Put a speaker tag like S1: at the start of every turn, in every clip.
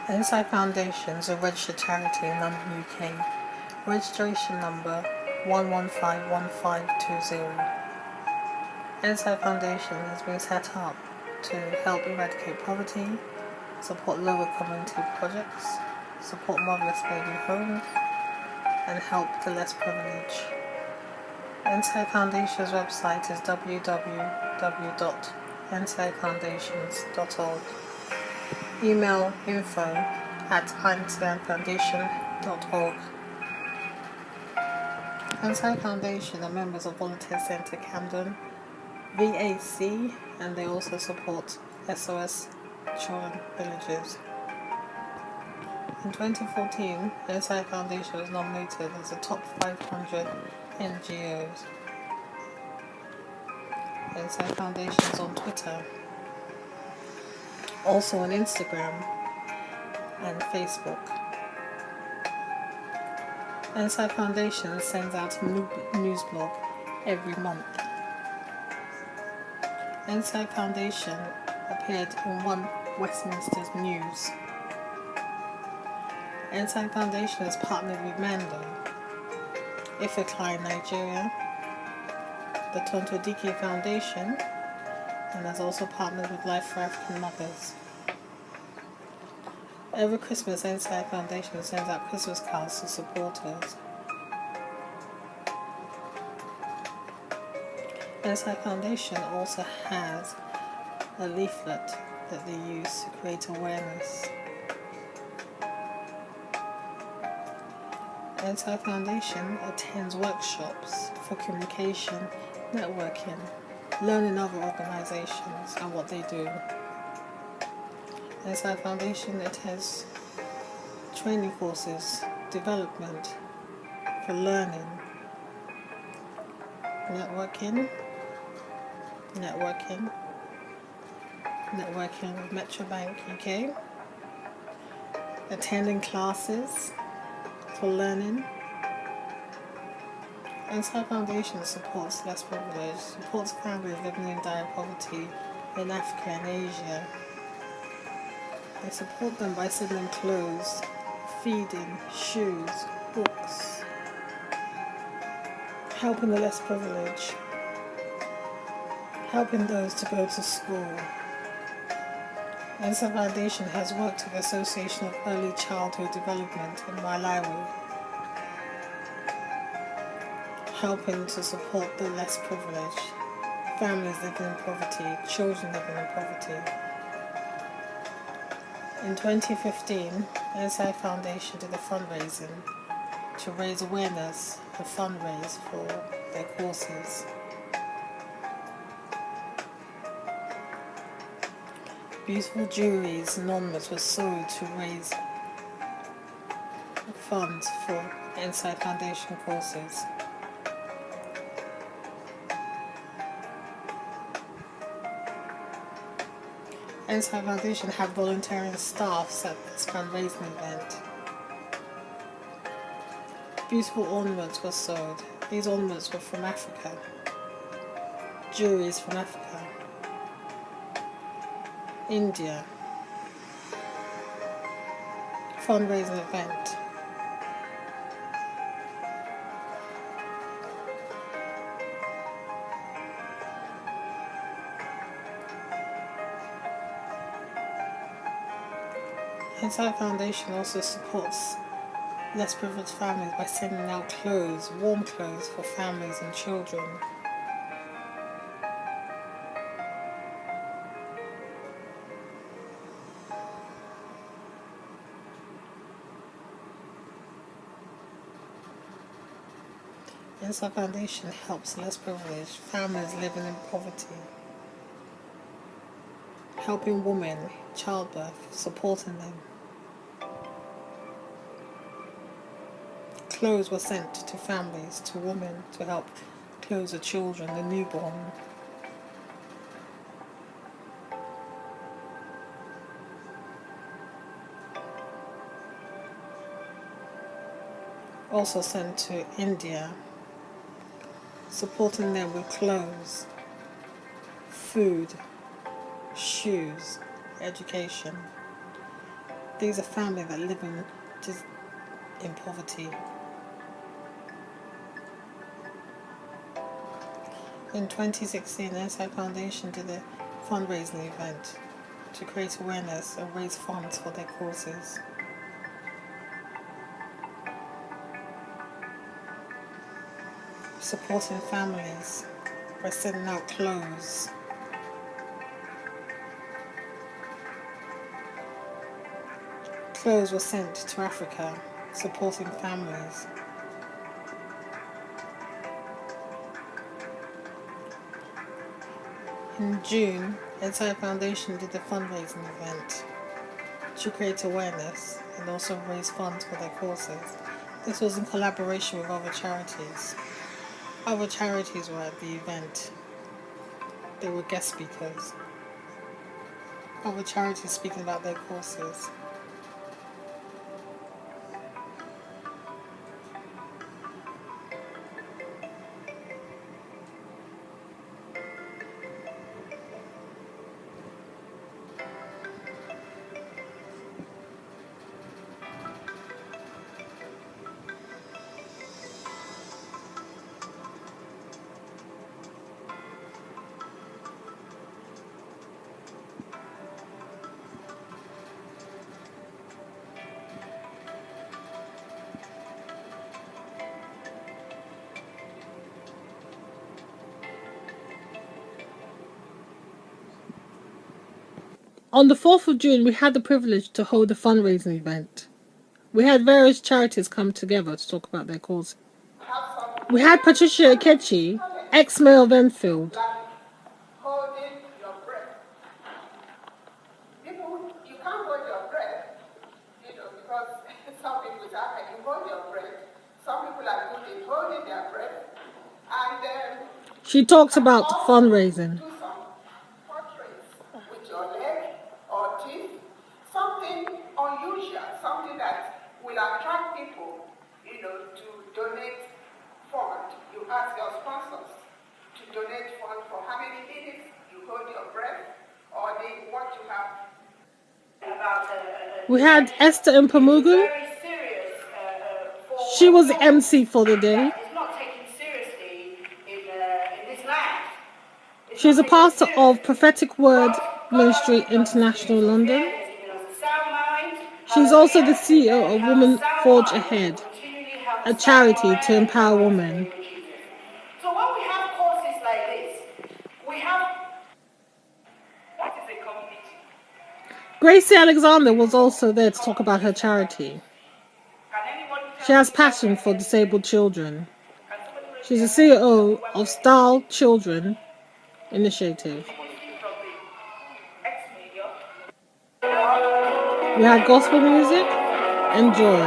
S1: NCiFoundations, a registered charity in London, UK. Registration number 1151520. NCiFoundations has been set up to help eradicate poverty, support lower community projects, support motherless baby homes, and help the less privileged. NCiFoundations' website is www.ncifoundations.org. Email info@NCiFoundation.org. NCiFoundation are members of Volunteer Centre Camden, VAC, and they also support SOS Children Villages. In 2014, NCiFoundation was nominated as the top 500 NGOs. NCiFoundation is on Twitter, also on Instagram and Facebook. NCiFoundation sends out a new news blog every month. NCiFoundation appeared in One Westminster's News. NCiFoundation has partnered with Mando, Ifeanyi in Nigeria, the Tonto Dike Foundation, and has also partnered with Life for African Mothers. Every Christmas, NCiFoundation sends out Christmas cards to supporters. NCiFoundation also has a leaflet that they use to create awareness. NCiFoundation attends workshops for communication, networking, learning other organizations and what they do. NCiFoundation attends training courses, development for learning, networking with Metrobank UK, attending classes for learning. NCiFoundation supports less privileged, supports families living in dire poverty in Africa and Asia. They support them by sending them clothes, feeding, shoes, books, helping the less privileged, helping those to go to school. NCiFoundation has worked with the Association of Early Childhood Development in Malawi, helping to support the less privileged, families living in poverty, children living in poverty. In 2015, NCiFoundation did a fundraising to raise awareness and fundraise for their courses. Beautiful jewelries and ornaments were sold to raise funds for NCiFoundation courses. NCiFoundation had volunteering staffs at this fundraising event. Beautiful ornaments were sold. These ornaments were from Africa. Jewelries from Africa. India. Fundraising event. NCiFoundation also supports less privileged families by sending out clothes, warm clothes for families and children. NCiFoundation helps less privileged families living in poverty, helping women, childbirth, supporting them. Clothes were sent to families, to women, to help clothe the children, the newborn. Also sent to India, supporting them with clothes, food, shoes, education. These are families that live in poverty. In 2016, NCiFoundations did a fundraising event to create awareness and raise funds for their causes. Supporting families by sending out clothes. Clothes were sent to Africa, supporting families. In June, NCiFoundations did a fundraising event to create awareness and also raise funds for their causes. This was in collaboration with other charities. Other charities were at the event. They were guest speakers. Other charities speaking about their causes. On the 4th of June, we had the privilege to hold a fundraising event. We had various charities come together to talk about their cause. We had Patricia Akechi, ex-mayor of Enfield.
S2: Holding your breath. People, you can't hold your breath, because some people say, you hold your breath. Some people are good in holding their breath. And
S1: she talks about fundraising.
S2: Do some portraits with your leg or teeth. Something unusual, something that will attract people, to donate funds. You ask your sponsors to donate funds for how many minutes you hold your breath, or what you have.
S1: We had Esther Mpamugu. She was the MC for the day.
S2: It's not taken seriously in this land.
S1: She's a pastor of Prophetic Word Ministry International London. She's also the CEO of Women Forge Ahead, a charity to empower women.
S2: So when we have courses like this, we have what is a community?
S1: Gracie Alexander was also there to talk about her charity. She has passion for disabled children. She's the CEO of Style Children Initiative. We had gospel music and joy.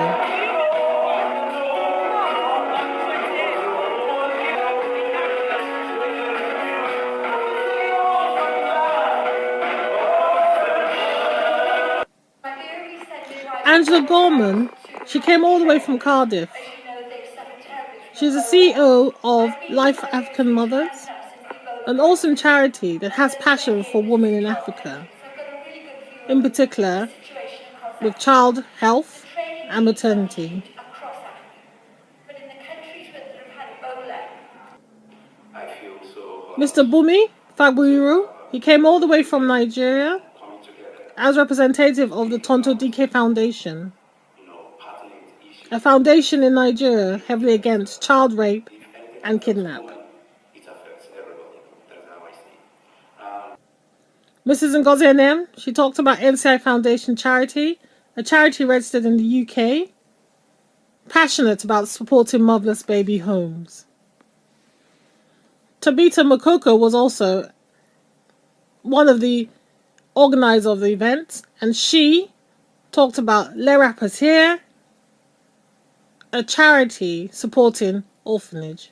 S1: Angela Gorman, she came all the way from Cardiff. She's the CEO of Life African Mothers, an awesome charity that has passion for women in Africa, in particular with child health and maternity. Mr. Bumi Fagbuyuru, he came all the way from Nigeria as representative of the Tonto Dike Foundation, a foundation in Nigeria heavily against child rape and kidnap. Mrs. Ngozi Enem, she talked about NCiFoundation charity, a charity registered in the UK, passionate about supporting motherless baby homes. Tabitha Makoko was also one of the organizers of the event, and she talked about Les Rappers Here, a charity supporting orphanage.